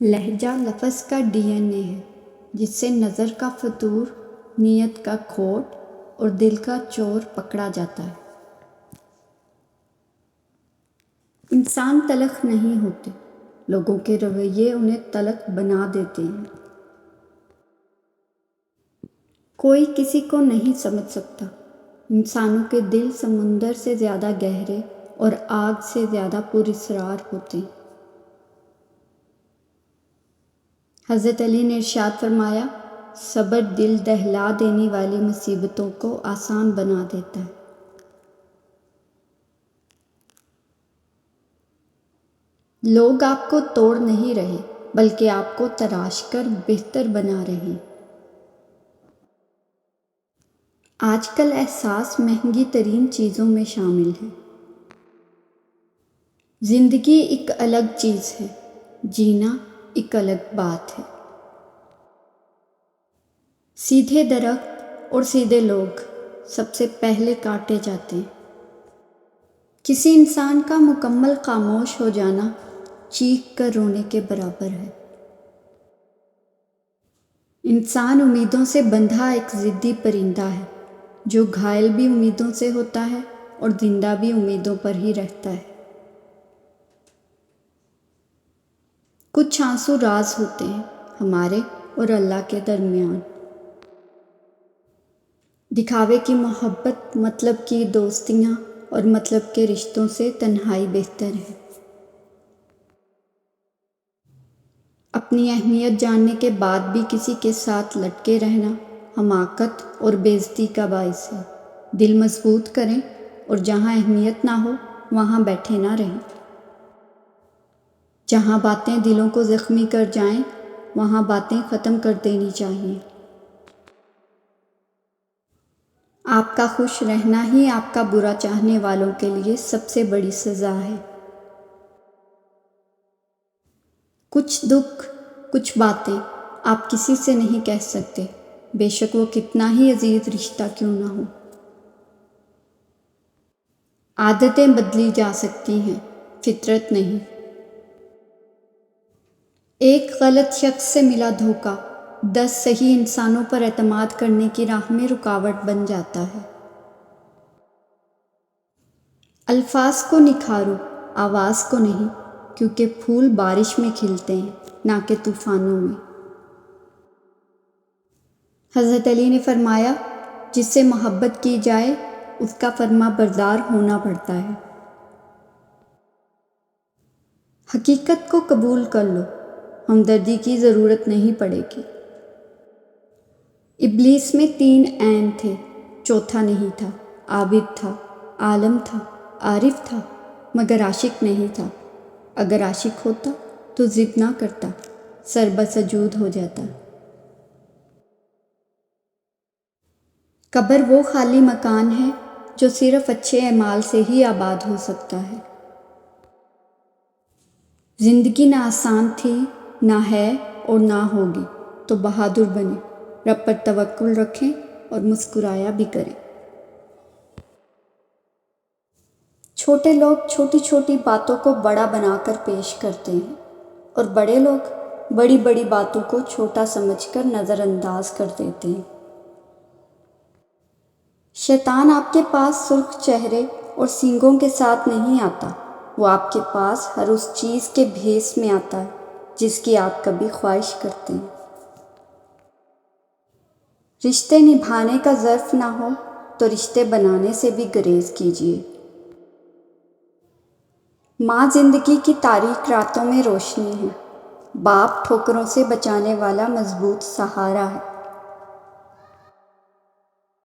لہجہ لفظ کا ڈی این اے ہے جس سے نظر کا فطور، نیت کا کھوٹ اور دل کا چور پکڑا جاتا ہے۔ انسان تلخ نہیں ہوتے، لوگوں کے رویے انہیں تلخ بنا دیتے ہیں۔ کوئی کسی کو نہیں سمجھ سکتا، انسانوں کے دل سمندر سے زیادہ گہرے اور آگ سے زیادہ پراسرار ہوتے ہیں۔ حضرت علی نے ارشاد فرمایا، صبر دل دہلا دینے والی مصیبتوں کو آسان بنا دیتا ہے۔ لوگ آپ کو توڑ نہیں رہے بلکہ آپ کو تراش کر بہتر بنا رہے ہیں۔ آج کل احساس مہنگی ترین چیزوں میں شامل ہے۔ زندگی ایک الگ چیز ہے، جینا ایک الگ بات ہے۔ سیدھے درخت اور سیدھے لوگ سب سے پہلے کاٹے جاتے ہیں۔ کسی انسان کا مکمل خاموش ہو جانا چیخ کر رونے کے برابر ہے۔ انسان امیدوں سے بندھا ایک ضدی پرندہ ہے جو گھائل بھی امیدوں سے ہوتا ہے اور زندہ بھی امیدوں پر ہی رہتا ہے۔ کچھ آنسو راز ہوتے ہیں ہمارے اور اللہ کے درمیان۔ دکھاوے کی محبت، مطلب کی دوستیاں اور مطلب کے رشتوں سے تنہائی بہتر ہے۔ اپنی اہمیت جاننے کے بعد بھی کسی کے ساتھ لٹکے رہنا حماقت اور بے عزتی کا باعث ہے۔ دل مضبوط کریں اور جہاں اہمیت نہ ہو وہاں بیٹھے نہ رہیں۔ جہاں باتیں دلوں کو زخمی کر جائیں وہاں باتیں ختم کر دینی چاہیے۔ آپ کا خوش رہنا ہی آپ کا برا چاہنے والوں کے لیے سب سے بڑی سزا ہے۔ کچھ دکھ، کچھ باتیں آپ کسی سے نہیں کہہ سکتے، بے شک وہ کتنا ہی عزیز رشتہ کیوں نہ ہو۔ عادتیں بدلی جا سکتی ہیں، فطرت نہیں۔ ایک غلط شخص سے ملا دھوکہ 10 صحیح انسانوں پر اعتماد کرنے کی راہ میں رکاوٹ بن جاتا ہے۔ الفاظ کو نکھارو، آواز کو نہیں، کیونکہ پھول بارش میں کھلتے ہیں نہ کہ طوفانوں میں۔ حضرت علی نے فرمایا، جس سے محبت کی جائے اس کا فرما بردار ہونا پڑتا ہے۔ حقیقت کو قبول کر لو، ہمدردی کی ضرورت نہیں پڑے گی۔ ابلیس میں 3 عین تھے، چوتھا نہیں تھا۔ عابد تھا، عالم تھا، عارف تھا، مگر عاشق نہیں تھا۔ اگر عاشق ہوتا تو ضد نہ کرتا، سر بسجود ہو جاتا۔ قبر وہ خالی مکان ہے جو صرف اچھے اعمال سے ہی آباد ہو سکتا ہے۔ زندگی نہ آسان تھی، نہ ہے اور نہ ہوگی، تو بہادر بنیں، رب پر توکل رکھیں اور مسکرایا بھی کریں۔ چھوٹے لوگ چھوٹی چھوٹی باتوں کو بڑا بنا کر پیش کرتے ہیں اور بڑے لوگ بڑی بڑی باتوں کو چھوٹا سمجھ کر نظر انداز کر دیتے ہیں۔ شیطان آپ کے پاس سرخ چہرے اور سینگوں کے ساتھ نہیں آتا، وہ آپ کے پاس ہر اس چیز کے بھیس میں آتا ہے جس کی آپ کبھی خواہش کرتے ہیں۔ رشتے نبھانے کا ظرف نہ ہو تو رشتے بنانے سے بھی گریز کیجیے۔ ماں زندگی کی تاریک راتوں میں روشنی ہے، باپ ٹھوکروں سے بچانے والا مضبوط سہارا ہے۔